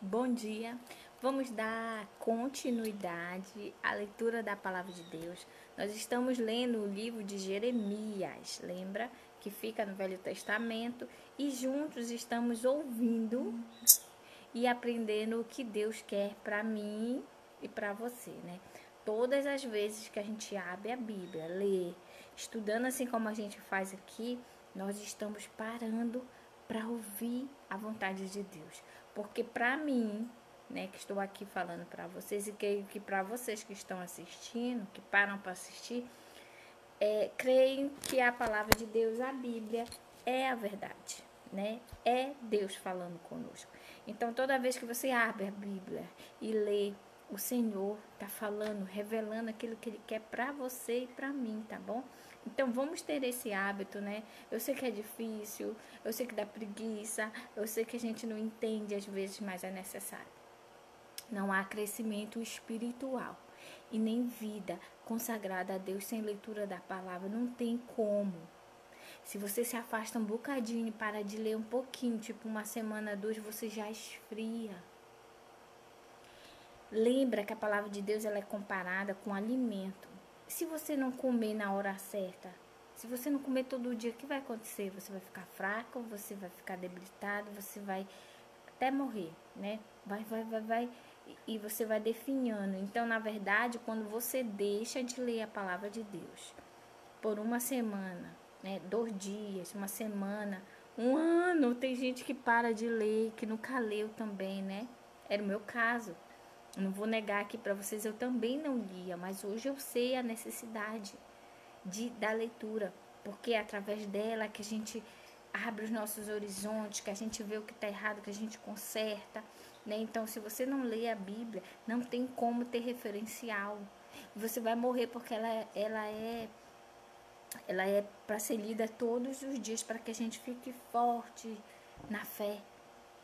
Bom dia. Vamos dar continuidade à leitura da palavra de Deus. Nós estamos lendo o livro de Jeremias, lembra? Que fica no Velho Testamento, e juntos estamos ouvindo e aprendendo o que Deus quer para mim e para você, né? Todas as vezes que a gente abre a Bíblia, lê, estudando assim como a gente faz aqui, nós estamos parando para ouvir a vontade de Deus. Porque para mim, né, que estou aqui falando para vocês e que para vocês que estão assistindo, que param para assistir, creem que a palavra de Deus, a Bíblia, é a verdade, né? É Deus falando conosco. Então, toda vez que você abre a Bíblia e lê, o Senhor está falando, revelando aquilo que Ele quer para você e para mim, tá bom? Então, vamos ter esse hábito, né? Eu sei que é difícil, eu sei que dá preguiça, eu sei que a gente não entende às vezes, mas é necessário. Não há crescimento espiritual e nem vida consagrada a Deus sem leitura da palavra. Não tem como. Se você se afasta um bocadinho e para de ler um pouquinho, tipo uma semana, duas, você já esfria. Lembra que a palavra de Deus ela é comparada com alimento. Se você não comer na hora certa, se você não comer todo dia, o que vai acontecer? Você vai ficar fraco, você vai ficar debilitado, você vai até morrer, né? Vai. E você vai definhando. Então, na verdade, quando você deixa de ler a palavra de Deus por uma semana, né? 2 dias, uma semana, um ano, tem gente que para de ler, que nunca leu também, né? Era o meu caso. Não vou negar aqui para vocês, eu também não lia, mas hoje eu sei a necessidade da leitura, porque é através dela que a gente abre os nossos horizontes, que a gente vê o que está errado, que a gente conserta, né? Então, se você não lê a Bíblia, não tem como ter referencial. Você vai morrer porque ela é para ser lida todos os dias, para que a gente fique forte na fé,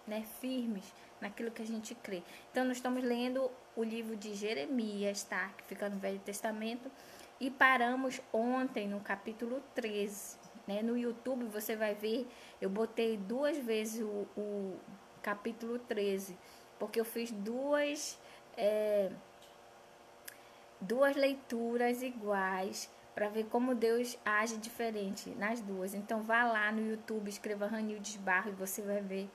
né, firmes naquilo que a gente crê. Então, nós estamos lendo o livro de Jeremias, tá? Que fica no Velho Testamento. E paramos ontem no capítulo 13. Né? No YouTube você vai ver, eu botei 2 vezes o capítulo 13, porque eu fiz duas leituras iguais para ver como Deus age diferente nas duas. Então vá lá no YouTube, escreva Ranildes Barro e você vai ver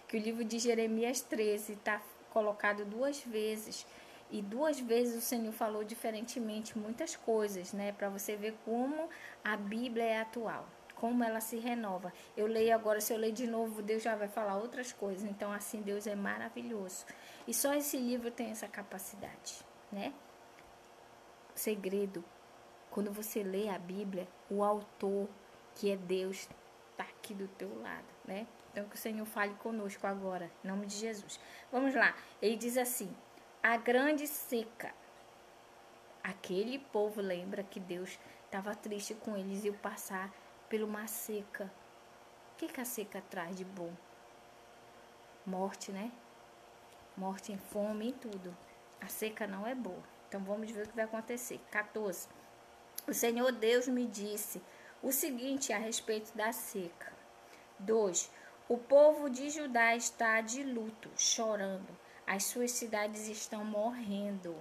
que o livro de Jeremias 13 está colocado 2 vezes. E 2 vezes o Senhor falou diferentemente muitas coisas, né? Para você ver como a Bíblia é atual, como ela se renova. Eu leio agora, se eu ler de novo, Deus já vai falar outras coisas. Então, assim, Deus é maravilhoso. E só esse livro tem essa capacidade, né? O segredo, quando você lê a Bíblia, o autor, que é Deus, está aqui do teu lado, né? Então que o Senhor fale conosco agora, em nome de Jesus. Vamos lá, ele diz assim, a grande seca. Aquele povo lembra que Deus estava triste com eles e passar por uma seca. O que a seca traz de bom? Morte, né? Morte em fome e tudo. A seca não é boa. Então vamos ver o que vai acontecer. 14. O Senhor Deus me disse o seguinte a respeito da seca. 2. O povo de Judá está de luto, chorando. As suas cidades estão morrendo.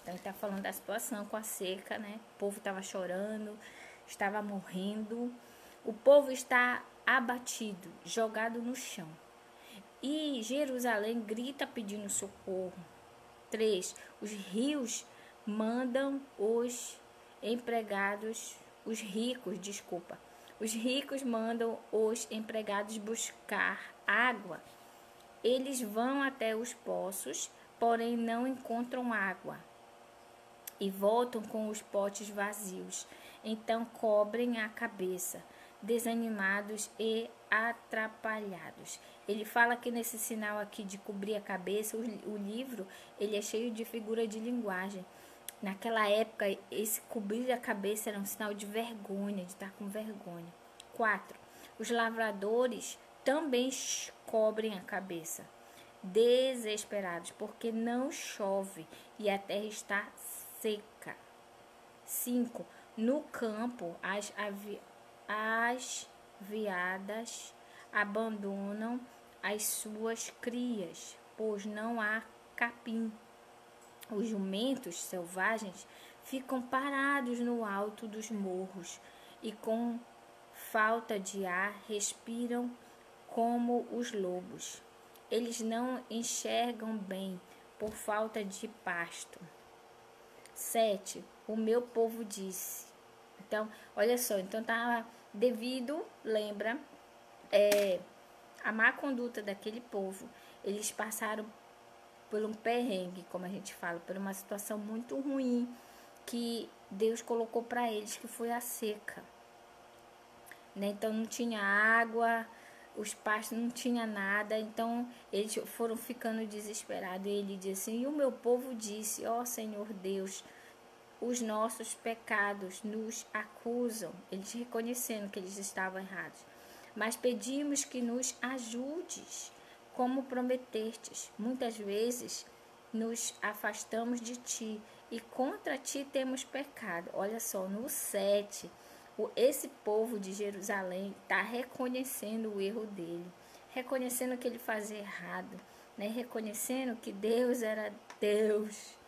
Então, ele está falando da situação com a seca, né? O povo estava chorando, estava morrendo. O povo está abatido, jogado no chão. E Jerusalém grita pedindo socorro. 3. Os rios mandam os ricos mandam os empregados buscar água. Eles vão até os poços, porém não encontram água e voltam com os potes vazios. Então cobrem a cabeça, desanimados e atrapalhados. Ele fala que nesse sinal aqui de cobrir a cabeça, o livro ele é cheio de figura de linguagem. Naquela época, esse cobrir a cabeça era um sinal de vergonha, de estar com vergonha. 4. Os lavradores também cobrem a cabeça, desesperados, porque não chove e a terra está seca. 5. No campo, as veadas abandonam as suas crias, pois não há capim. Os jumentos selvagens ficam parados no alto dos morros e com falta de ar respiram como os lobos. Eles não enxergam bem por falta de pasto. 7. O meu povo disse. Então, olha só, então tá devido, lembra, a má conduta daquele povo. Eles passaram por um perrengue, como a gente fala, por uma situação muito ruim que Deus colocou para eles, que foi a seca. Né? Então não tinha água, os pastos não tinha nada, então eles foram ficando desesperados. E ele disse assim: e o meu povo disse: ó Senhor Deus, os nossos pecados nos acusam, eles reconhecendo que eles estavam errados, mas pedimos que nos ajudes, como prometestes. Muitas vezes nos afastamos de ti e contra ti temos pecado. Olha só, no 7, esse povo de Jerusalém está reconhecendo o erro dele, reconhecendo que ele fazia errado, né? Reconhecendo que Deus era Deus.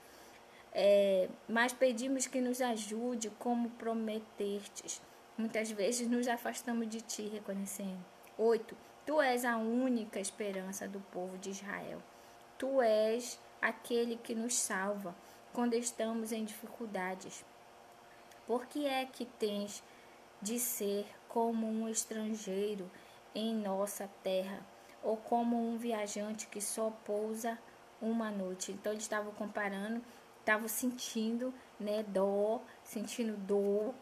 Mas pedimos que nos ajude como prometestes. Muitas vezes nos afastamos de ti, reconhecendo. 8. Tu és a única esperança do povo de Israel. Tu és aquele que nos salva quando estamos em dificuldades. Por que é que tens de ser como um estrangeiro em nossa terra, ou como um viajante que só pousa uma noite? Então eles estavam comparando, estavam sentindo, né, sentindo dor,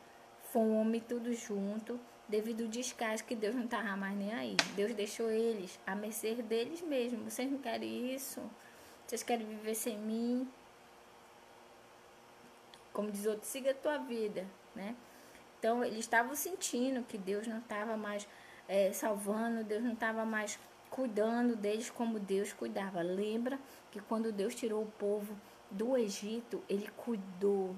fome, tudo junto, devido ao descaso que Deus não estava mais nem aí. Deus deixou eles à mercê deles mesmos. Vocês não querem isso? Vocês querem viver sem mim? Como diz outro, siga a tua vida, né? Então, eles estavam sentindo que Deus não estava mais salvando, Deus não estava mais cuidando deles como Deus cuidava. Lembra que quando Deus tirou o povo do Egito, Ele cuidou.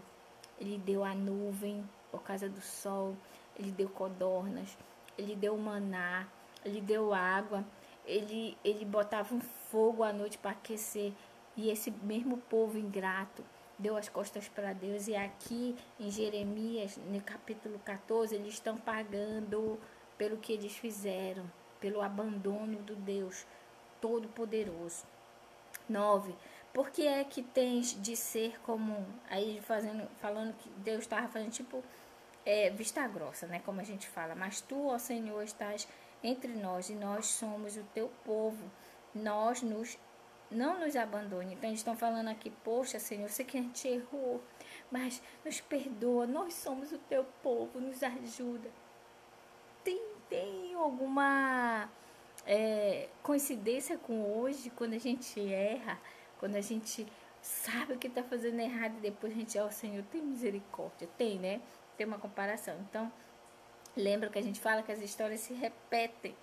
Ele deu a nuvem por causa do sol, Ele deu codornas, Ele deu maná, Ele deu água, Ele botava um fogo à noite para aquecer. E esse mesmo povo ingrato deu as costas para Deus. E aqui em Jeremias, no capítulo 14, eles estão pagando pelo que eles fizeram, pelo abandono do Deus Todo-Poderoso. 9. Por que é que tens de ser comum? Aí falando que Deus estava fazendo tipo vista grossa, né? Como a gente fala. Mas tu, ó Senhor, estás entre nós e nós somos o teu povo. Não nos abandone. Então eles estão falando aqui: poxa, Senhor, eu sei que a gente errou, mas nos perdoa. Nós somos o teu povo, nos ajuda. Tem alguma coincidência com hoje, quando a gente erra, quando a gente sabe o que está fazendo errado e depois a gente, ó Senhor, tem misericórdia? Tem, né? Tem uma comparação. Então, lembra que a gente fala que as histórias se repetem,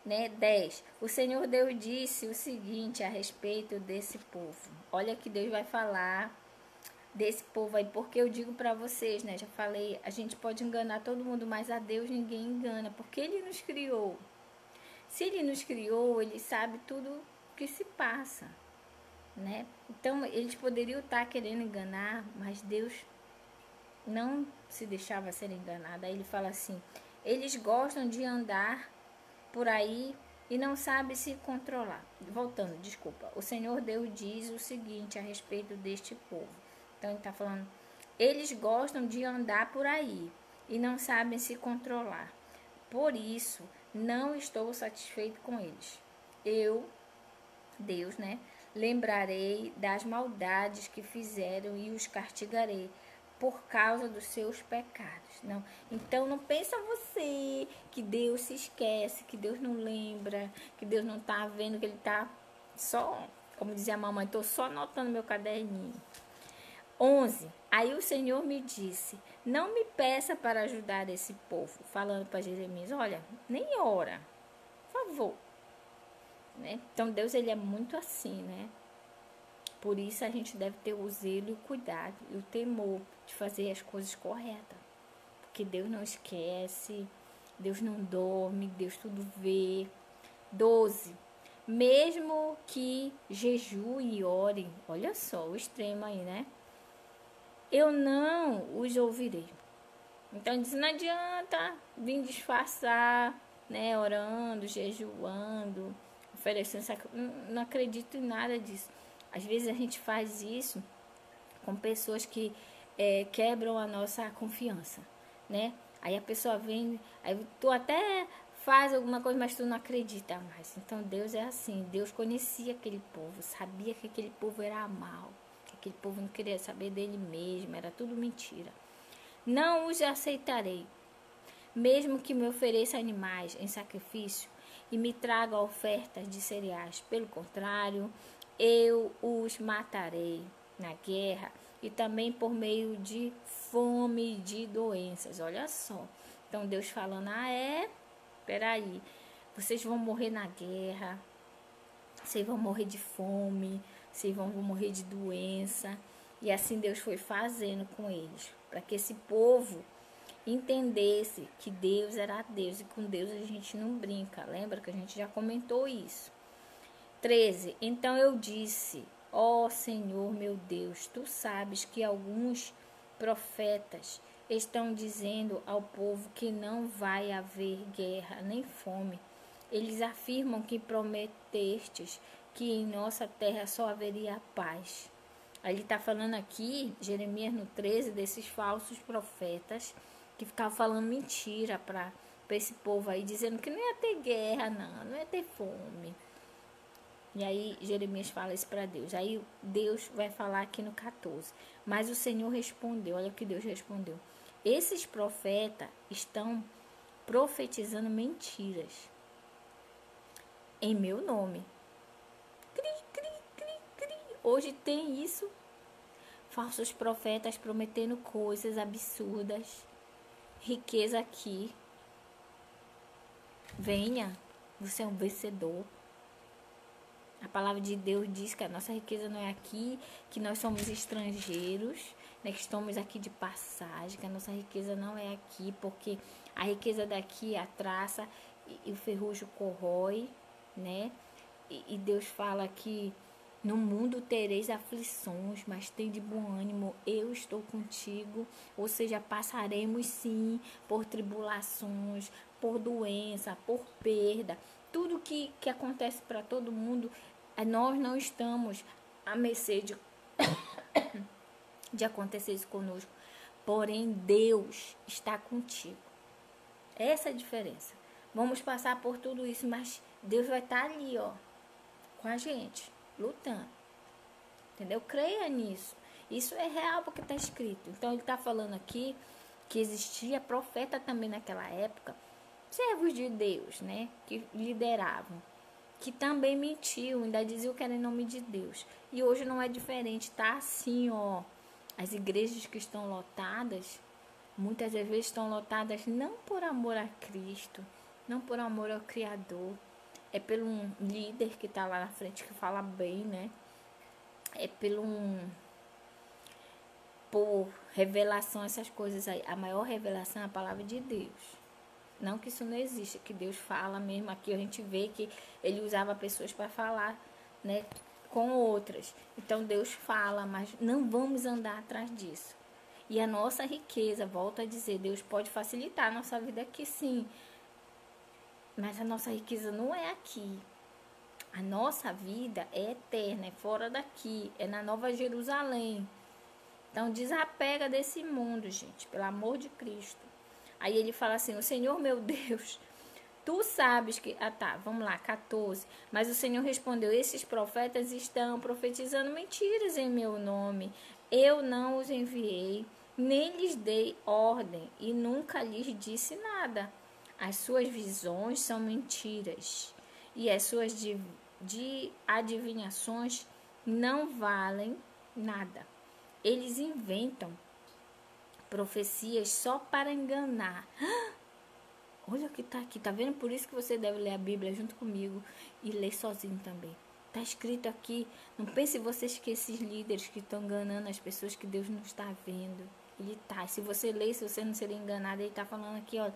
né? 10. O Senhor Deus disse o seguinte a respeito desse povo. Olha que Deus vai falar desse povo aí, porque eu digo para vocês, né? Já falei, a gente pode enganar todo mundo, mas a Deus ninguém engana, porque Ele nos criou. Se Ele nos criou, Ele sabe tudo que se passa, né? Então, eles poderiam estar querendo enganar, mas Deus não se deixava ser enganado. Aí Ele fala assim: eles gostam de andar por aí e não sabem se controlar. Voltando, desculpa. O Senhor Deus diz o seguinte a respeito deste povo. Então, Ele está falando: eles gostam de andar por aí e não sabem se controlar. Por isso, não estou satisfeito com eles. Eu, Deus, né, lembrarei das maldades que fizeram e os castigarei por causa dos seus pecados. Não. Então não pensa você que Deus se esquece, que Deus não lembra, que Deus não está vendo, que Ele está só, como dizia a mamãe, estou só anotando meu caderninho. 11. Aí o Senhor me disse: não me peça para ajudar esse povo. Falando para Jeremias: olha, nem ora, por favor. Né? Então Deus, Ele é muito assim, né? Por isso a gente deve ter o zelo e o cuidado e o temor de fazer as coisas corretas. Porque Deus não esquece, Deus não dorme, Deus tudo vê. 12. mesmo que jejue e ore. Olha só o extremo aí, né? Eu não os ouvirei. Então diz, não adianta vir disfarçar, né? Orando, jejuando, oferecendo sacrifício. Não acredito em nada disso. Às vezes a gente faz isso com pessoas que quebram a nossa confiança, né? Aí a pessoa vem, aí tu até faz alguma coisa, mas tu não acredita mais. Então Deus é assim, Deus conhecia aquele povo, sabia que aquele povo era mau, que aquele povo não queria saber dele mesmo, era tudo mentira. Não os aceitarei, mesmo que me ofereça animais em sacrifício e me traga ofertas de cereais. Pelo contrário, eu os matarei na guerra e também por meio de fome e de doenças. Olha só. Então Deus falando, peraí, vocês vão morrer na guerra, vocês vão morrer de fome, vocês vão morrer de doença. E assim Deus foi fazendo com eles, para que esse povo entendesse que Deus era Deus e com Deus a gente não brinca. Lembra que a gente já comentou isso? 13. Então eu disse, ó Senhor meu Deus, tu sabes que alguns profetas estão dizendo ao povo que não vai haver guerra nem fome. Eles afirmam que prometestes que em nossa terra só haveria paz. Aí ele está falando aqui, Jeremias no 13, desses falsos profetas que ficavam falando mentira para esse povo aí, dizendo que não ia ter guerra, não ia ter fome. E aí Jeremias fala isso para Deus. Aí Deus vai falar aqui no 14. Mas o Senhor respondeu, olha o que Deus respondeu. Esses profetas estão profetizando mentiras em meu nome. Cri, cri, cri, cri. Hoje tem isso. Falsos profetas prometendo coisas absurdas. Riqueza aqui. Venha, você é um vencedor. A palavra de Deus diz que a nossa riqueza não é aqui, que nós somos estrangeiros, né, que estamos aqui de passagem, que a nossa riqueza não é aqui, porque a riqueza daqui a traça e o ferrugem corrói, né? E Deus fala que no mundo tereis aflições, mas tem de bom ânimo, eu estou contigo. Ou seja, passaremos sim por tribulações, por doença, por perda. Tudo que acontece para todo mundo, nós não estamos à mercê de acontecer isso conosco. Porém, Deus está contigo. Essa é a diferença. Vamos passar por tudo isso, mas Deus vai estar ali, ó, com a gente, lutando. Entendeu? Creia nisso. Isso é real porque está escrito. Então, ele está falando aqui que existia profeta também naquela época, servos de Deus, né, que lideravam, que também mentiam, ainda diziam que era em nome de Deus. E hoje não é diferente, tá assim, ó. As igrejas que estão lotadas, muitas vezes estão lotadas não por amor a Cristo, não por amor ao Criador, é pelo um líder que está lá na frente que fala bem, né? É por revelação, essas coisas aí. A maior revelação é a palavra de Deus. Não que isso não exista, que Deus fala mesmo. Aqui a gente vê que ele usava pessoas para falar, né, com outras. Então Deus fala, mas não vamos andar atrás disso. E a nossa riqueza, volto a dizer, Deus pode facilitar a nossa vida aqui sim. Mas a nossa riqueza não é aqui. A nossa vida é eterna, é fora daqui, é na Nova Jerusalém. Então desapega desse mundo, gente, pelo amor de Cristo. Aí ele fala assim, o Senhor meu Deus, tu sabes que... vamos lá, 14. Mas o Senhor respondeu, esses profetas estão profetizando mentiras em meu nome. Eu não os enviei, nem lhes dei ordem e nunca lhes disse nada. As suas visões são mentiras e as suas de adivinhações não valem nada. Eles inventam profecias só para enganar. Olha o que está aqui, tá vendo? Por isso que você deve ler a Bíblia junto comigo e ler sozinho também. Está escrito aqui, não pense vocês que esses líderes que estão enganando as pessoas, que Deus não está vendo. Ele está. Se você ler, se você não seria enganado, ele está falando aqui, ó,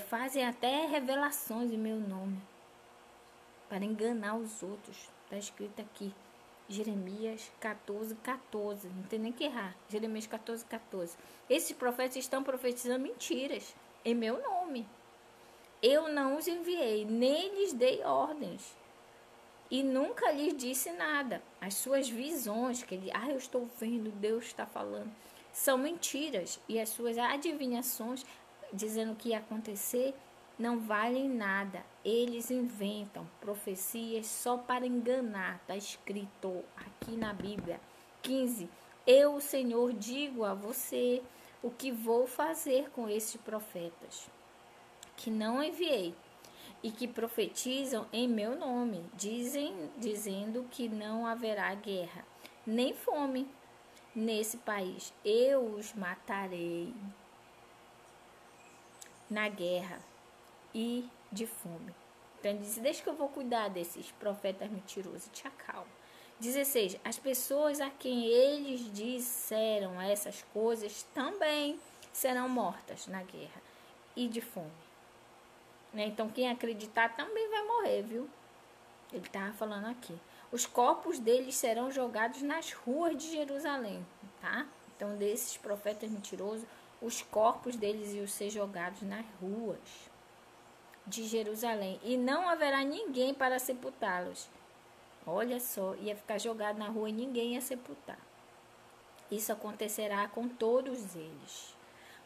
fazem até revelações em meu nome. para enganar os outros. Está escrito aqui, Jeremias 14:14. Não tem nem que errar. Jeremias 14:14. Esses profetas estão profetizando mentiras em meu nome. Eu não os enviei, nem lhes dei ordens. E nunca lhes disse nada. As suas visões, eu estou vendo, Deus está falando, são mentiras. E as suas adivinhações, dizendo que ia acontecer, não valem nada. Eles inventam profecias só para enganar. Está escrito aqui na Bíblia. 15. Eu, o Senhor, digo a você o que vou fazer com esses profetas, que não enviei, e que profetizam em meu nome, dizendo que não haverá guerra, nem fome nesse país. Eu os matarei na guerra e de fome. Então ele diz, deixa que eu vou cuidar desses profetas mentirosos, te acalma. 16. As pessoas a quem eles disseram essas coisas também serão mortas na guerra e de fome. Então quem acreditar também vai morrer, viu? Ele estava falando aqui. Os corpos deles serão jogados nas ruas de Jerusalém, tá? Então desses profetas mentirosos, os corpos deles iam ser jogados nas ruas de Jerusalém. E não haverá ninguém para sepultá-los. Olha só, ia ficar jogado na rua e ninguém ia sepultar. Isso acontecerá com todos eles,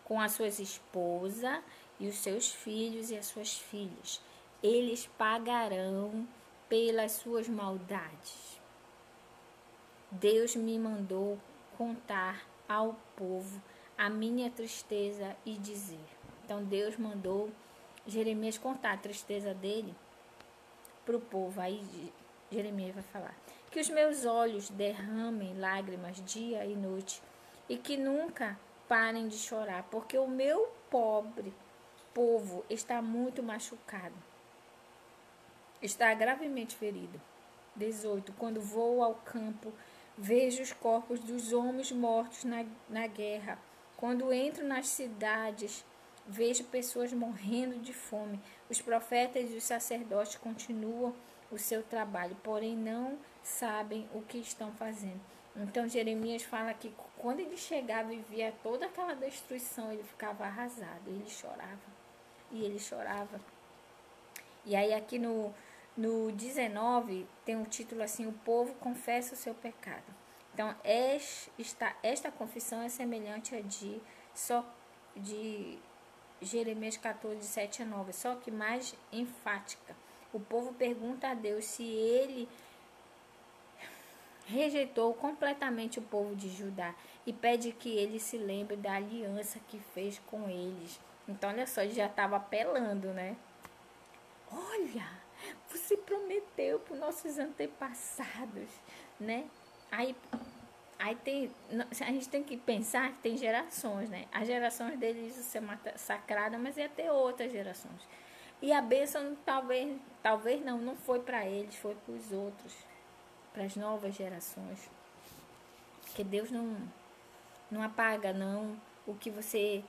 com as suas esposas e os seus filhos e as suas filhas. Eles pagarão pelas suas maldades. Deus me mandou contar ao povo a minha tristeza e dizer. Então Deus mandou Jeremias contar a tristeza dele para o povo. Aí Jeremias vai falar: que os meus olhos derramem lágrimas dia e noite e que nunca parem de chorar, porque o meu pobre povo está muito machucado, está gravemente ferido. 18. Quando vou ao campo, vejo os corpos dos homens mortos na guerra. Quando entro nas cidades, vejo pessoas morrendo de fome. Os profetas e os sacerdotes continuam o seu trabalho, porém não sabem o que estão fazendo. Então Jeremias fala que quando ele chegava e via toda aquela destruição, ele ficava arrasado, ele chorava. E ele chorava. E aí aqui no 19 tem um título assim: o povo confessa o seu pecado. Então esta confissão é semelhante a de Jeremias 14:7-9, só que mais enfática. O povo pergunta a Deus se ele rejeitou completamente o povo de Judá e pede que ele se lembre da aliança que fez com eles. Então olha só, ele já estava apelando, né? Olha, você prometeu para os nossos antepassados, né? Aí tem, a gente tem que pensar que tem gerações, né? As gerações deles iam ser massacradas, mas ia ter outras gerações. E a bênção talvez não foi para eles, foi para os outros, para as novas gerações. Porque Deus não apaga, não, o que você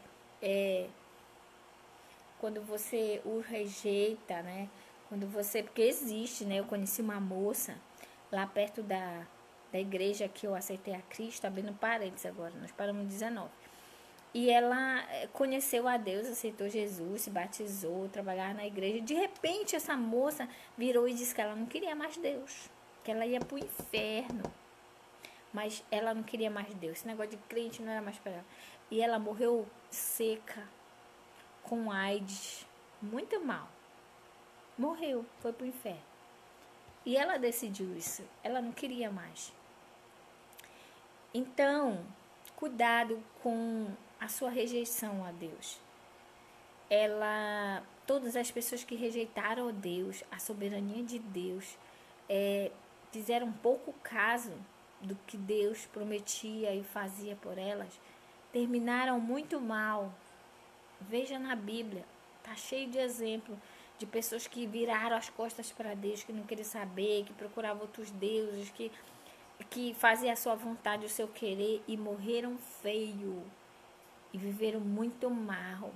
quando você o rejeita, né? Porque existe, né? Eu conheci uma moça lá perto da igreja que eu aceitei a Cristo, abrindo parênteses agora, nós paramos no 19. E ela conheceu a Deus, aceitou Jesus, se batizou, trabalhava na igreja. De repente, essa moça virou e disse que ela não queria mais Deus, que ela ia para o inferno. Mas ela não queria mais Deus. Esse negócio de crente não era mais para ela. E ela morreu seca, com AIDS, muito mal. Morreu, foi para o inferno. E ela decidiu isso, ela não queria mais. Então, cuidado com a sua rejeição a Deus. Todas as pessoas que rejeitaram a Deus, a soberania de Deus, fizeram pouco caso do que Deus prometia e fazia por elas, terminaram muito mal. Veja na Bíblia, tá cheio de exemplo de pessoas que viraram as costas para Deus, que não queriam saber, que procuravam outros deuses, que faziam a sua vontade, o seu querer, e morreram feio e viveram muito mal,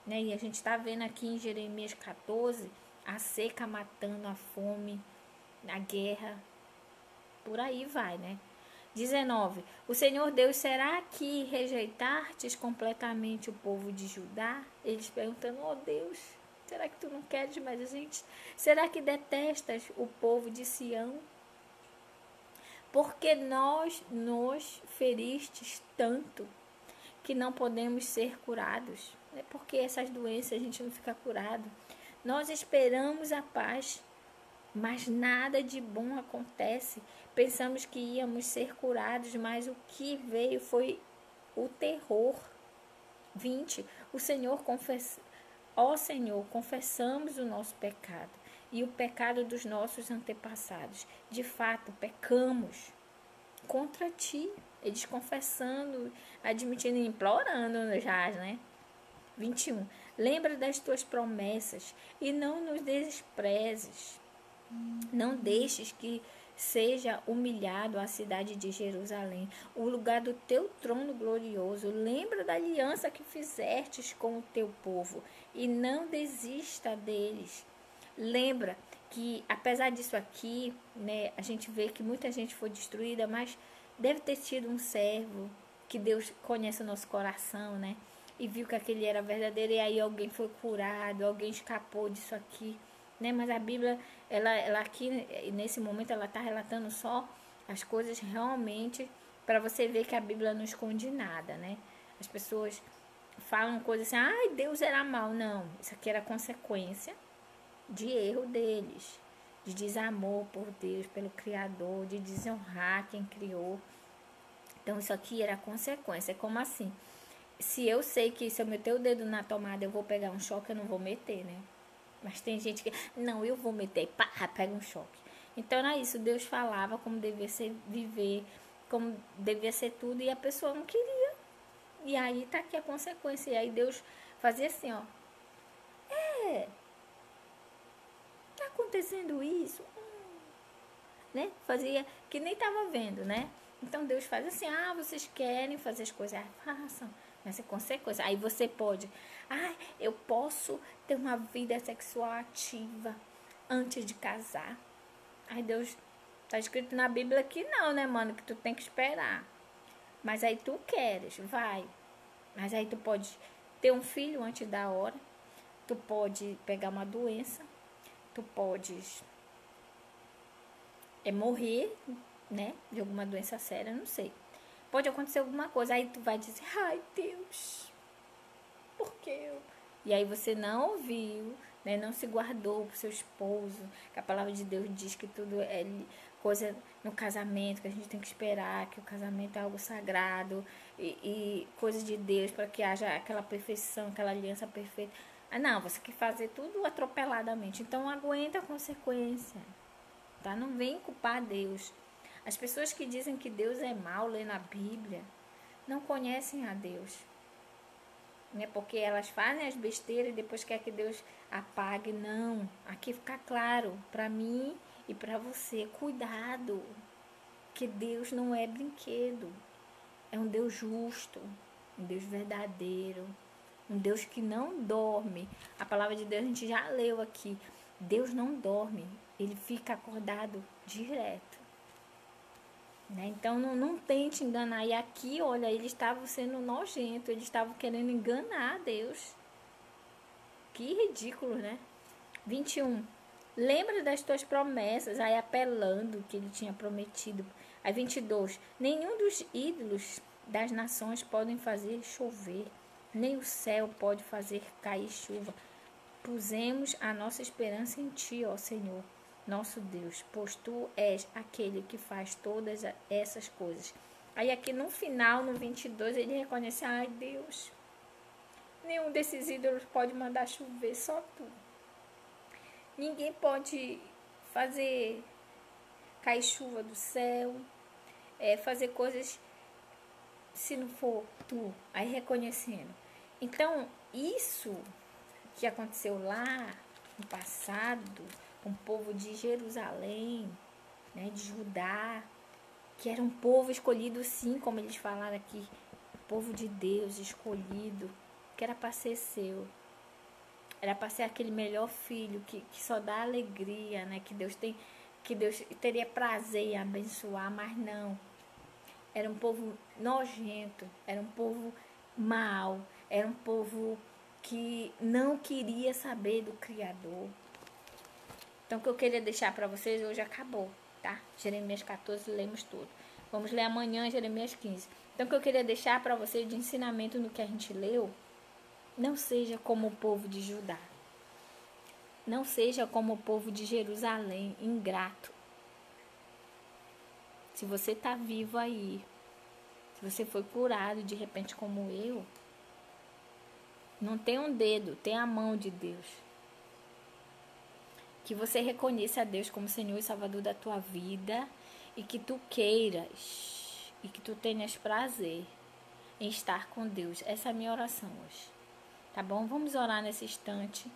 né? E a gente está vendo aqui em Jeremias 14 A seca matando, a fome, a guerra, por aí vai, né? 19. O Senhor Deus, será que rejeitastes completamente o povo de Judá? Eles perguntando, oh Deus, será que tu não queres mais a gente? Será que detestas o povo de Sião? Porque nós nos feristes tanto que não podemos ser curados. É porque essas doenças a gente não fica curado. Nós esperamos a paz, mas nada de bom acontece. Pensamos que íamos ser curados, mas o que veio foi o terror. 20. O Senhor confessa, ó Senhor, confessamos o nosso pecado e o pecado dos nossos antepassados. De fato, pecamos contra ti. Eles confessando, admitindo e implorando já, né? 21. Lembra das tuas promessas e não nos desprezes. Não deixes que seja humilhado a cidade de Jerusalém, o lugar do teu trono glorioso. Lembra da aliança que fizestes com o teu povo e não desista deles. Lembra que, apesar disso aqui, né, a gente vê que muita gente foi destruída, mas deve ter sido um servo que Deus conhece o nosso coração, né? E viu que aquele era verdadeiro e aí alguém foi curado, alguém escapou disso aqui, né? Mas a Bíblia, ela aqui, nesse momento, ela está relatando só as coisas realmente para você ver que a Bíblia não esconde nada, né? As pessoas falam coisas assim, ai, Deus era mau. Não, isso aqui era consequência de erro deles, de desamor por Deus, pelo Criador, de desonrar quem criou. Então isso aqui era consequência. Como assim? Se eu sei que se eu meter o dedo na tomada eu vou pegar um choque, eu não vou meter, né? Mas tem gente que, não, eu vou meter, pá, pega um choque. Então era isso, Deus falava como devia ser viver, como devia ser tudo, e a pessoa não queria. E aí tá aqui a consequência. E aí Deus fazia assim, ó. Tá acontecendo isso? Né? Fazia que nem tava vendo, né? Então Deus faz assim, vocês querem fazer as coisas, façam. Mas é consequência. Aí você pode, eu posso ter uma vida sexual ativa antes de casar. Aí Deus, tá escrito na Bíblia que não, né, mano? Que tu tem que esperar. Mas aí tu queres, vai. Mas aí tu pode ter um filho antes da hora. Tu pode pegar uma doença. Tu podes morrer, né? De alguma doença séria, não sei. Pode acontecer alguma coisa. Aí tu vai dizer, ai Deus, por que eu? E aí você não ouviu, né? Não se guardou pro seu esposo. Que a palavra de Deus diz que tudo é coisa no casamento, que a gente tem que esperar, que o casamento é algo sagrado e coisa de Deus para que haja aquela perfeição, aquela aliança perfeita. Não, você quer fazer tudo atropeladamente. Então aguenta a consequência. Tá? Não vem culpar Deus. As pessoas que dizem que Deus é mau, lendo a Bíblia, não conhecem a Deus. Né? Porque elas fazem as besteiras e depois quer que Deus apague. Não. Aqui fica claro para mim e para você. Cuidado. Que Deus não é brinquedo. É um Deus justo. Um Deus verdadeiro. Um Deus que não dorme. A palavra de Deus a gente já leu aqui. Deus não dorme. Ele fica acordado direto. Né? Então não tente enganar. E aqui, olha, eles estavam sendo nojentos. Eles estavam querendo enganar Deus. Que ridículo, né? 21. Lembra das tuas promessas. Aí apelando que ele tinha prometido. Aí 22. Nenhum dos ídolos das nações podem fazer chover. Nem o céu pode fazer cair chuva. Pusemos a nossa esperança em ti, ó Senhor, nosso Deus, pois tu és aquele que faz todas essas coisas. Aí aqui no final, no 22, ele reconhece, ai Deus, nenhum desses ídolos pode mandar chover, só tu. Ninguém pode fazer cair chuva do céu, fazer coisas se não for tu. Aí reconhecendo. Então, isso que aconteceu lá no passado com o povo de Jerusalém, né, de Judá, que era um povo escolhido, sim, como eles falaram aqui, povo de Deus escolhido, que era para ser seu. Era para ser aquele melhor filho que só dá alegria, né? Que Deus teria prazer em abençoar, mas não. Era um povo nojento, era um povo mau, era um povo que não queria saber do Criador. Então, o que eu queria deixar para vocês hoje acabou, tá? Jeremias 14, lemos tudo. Vamos ler amanhã Jeremias 15. Então, o que eu queria deixar para vocês de ensinamento no que a gente leu, não seja como o povo de Judá. Não seja como o povo de Jerusalém, ingrato. Se você está vivo aí, se você foi curado de repente como eu, não tem um dedo, tem a mão de Deus. Que você reconheça a Deus como Senhor e Salvador da tua vida e que tu queiras e que tu tenhas prazer em estar com Deus. Essa é a minha oração hoje. Tá bom? Vamos orar nesse instante.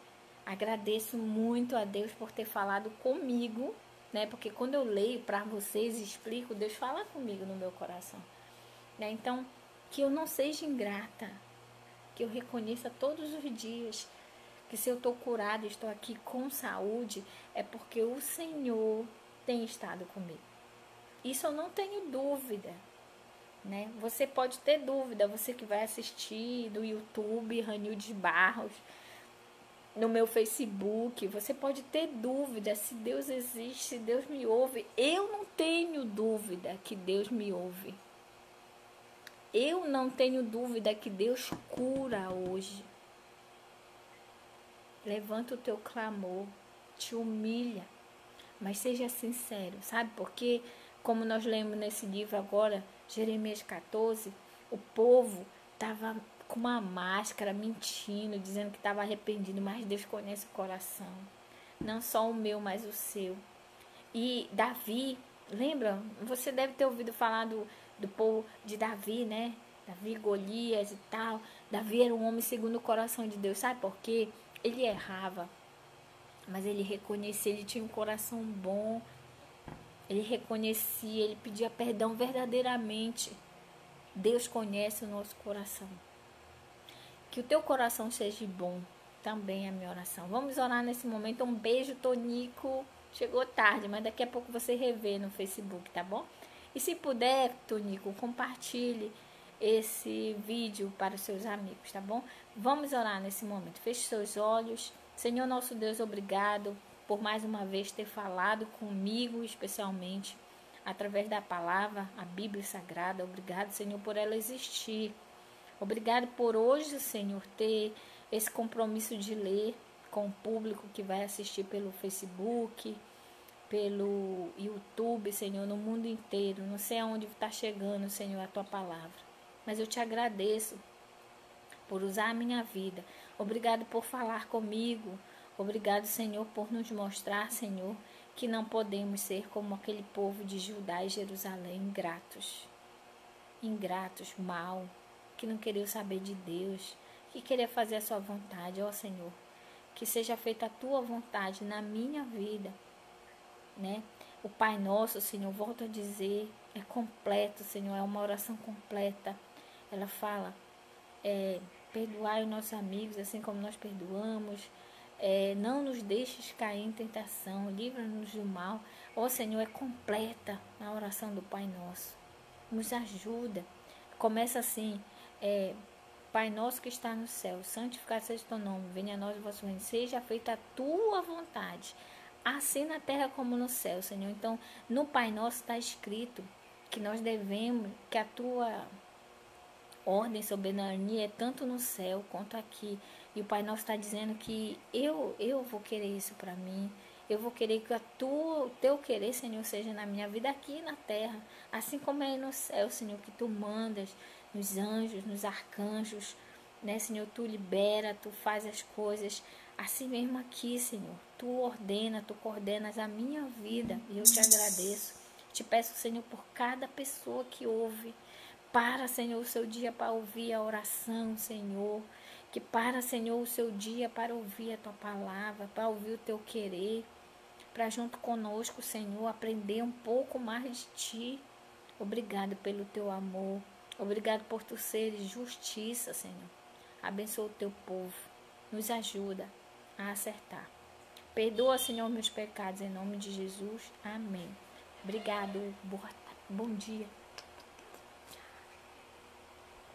Agradeço muito a Deus por ter falado comigo, né? Porque quando eu leio para vocês e explico, Deus fala comigo no meu coração, né? Então, que eu não seja ingrata, que eu reconheça todos os dias que se eu estou curada e estou aqui com saúde, é porque o Senhor tem estado comigo. Isso eu não tenho dúvida, né? Você pode ter dúvida, você que vai assistir do YouTube, Ranildes Barros, no meu Facebook, você pode ter dúvida se Deus existe, se Deus me ouve. Eu não tenho dúvida que Deus me ouve. Eu não tenho dúvida que Deus cura hoje. Levanta o teu clamor, te humilha, mas seja sincero, sabe? Porque, como nós lemos nesse livro agora, Jeremias 14, o povo estava com uma máscara, mentindo, dizendo que estava arrependido, mas Deus conhece o coração. Não só o meu, mas o seu. E Davi, lembra? Você deve ter ouvido falar do povo de Davi, né? Davi, Golias e tal. Davi era um homem segundo o coração de Deus. Sabe por quê? Ele errava, mas ele reconhecia, ele tinha um coração bom. Ele reconhecia, ele pedia perdão verdadeiramente. Deus conhece o nosso coração. Que o teu coração seja bom, também é a minha oração. Vamos orar nesse momento. Um beijo, Tonico. Chegou tarde, mas daqui a pouco você revê no Facebook, tá bom? E se puder, Tonico, compartilhe esse vídeo para os seus amigos, tá bom? Vamos orar nesse momento. Feche seus olhos. Senhor nosso Deus, obrigado por mais uma vez ter falado comigo, especialmente através da palavra, a Bíblia Sagrada. Obrigado, Senhor, por ela existir. Obrigado por hoje, Senhor, ter esse compromisso de ler com o público que vai assistir pelo Facebook, pelo YouTube, Senhor, no mundo inteiro. Não sei aonde está chegando, Senhor, a tua palavra. Mas eu te agradeço por usar a minha vida. Obrigado por falar comigo. Obrigado, Senhor, por nos mostrar, Senhor, que não podemos ser como aquele povo de Judá e Jerusalém, ingratos, mal, que não queriam saber de Deus, que queria fazer a sua vontade. Ó Senhor, que seja feita a tua vontade na minha vida, né? O Pai Nosso, Senhor, volto a dizer, é completo, Senhor, é uma oração completa. Ela fala, perdoai os nossos amigos, assim como nós perdoamos, não nos deixes cair em tentação, livra-nos do mal. Ó Senhor, é completa a oração do Pai Nosso. Nos ajuda. Começa assim, Pai nosso que está no céu, santificado seja o teu nome, venha a nós o vosso reino, seja feita a tua vontade, assim na terra como no céu, Senhor. Então, no Pai Nosso está escrito que nós devemos, que a tua ordem, soberania é tanto no céu quanto aqui. E o Pai Nosso está dizendo que eu vou querer isso para mim. Eu vou querer que o teu querer, Senhor, seja na minha vida aqui na terra, assim como é no céu, Senhor, que tu mandas nos anjos, nos arcanjos, né, Senhor, tu libera, tu faz as coisas, assim mesmo aqui, Senhor, tu coordenas a minha vida, e eu te agradeço, te peço, Senhor, por cada pessoa que ouve, para, Senhor, o seu dia para ouvir a oração, Senhor, que para, Senhor, o seu dia para ouvir a tua palavra, para ouvir o teu querer, para junto conosco, Senhor, aprender um pouco mais de ti. Obrigado pelo teu amor. Obrigado por tu seres justiça, Senhor. Abençoa o teu povo. Nos ajuda. a acertar. Perdoa, Senhor, meus pecados, em nome de Jesus. Amém. Obrigado. Bom dia.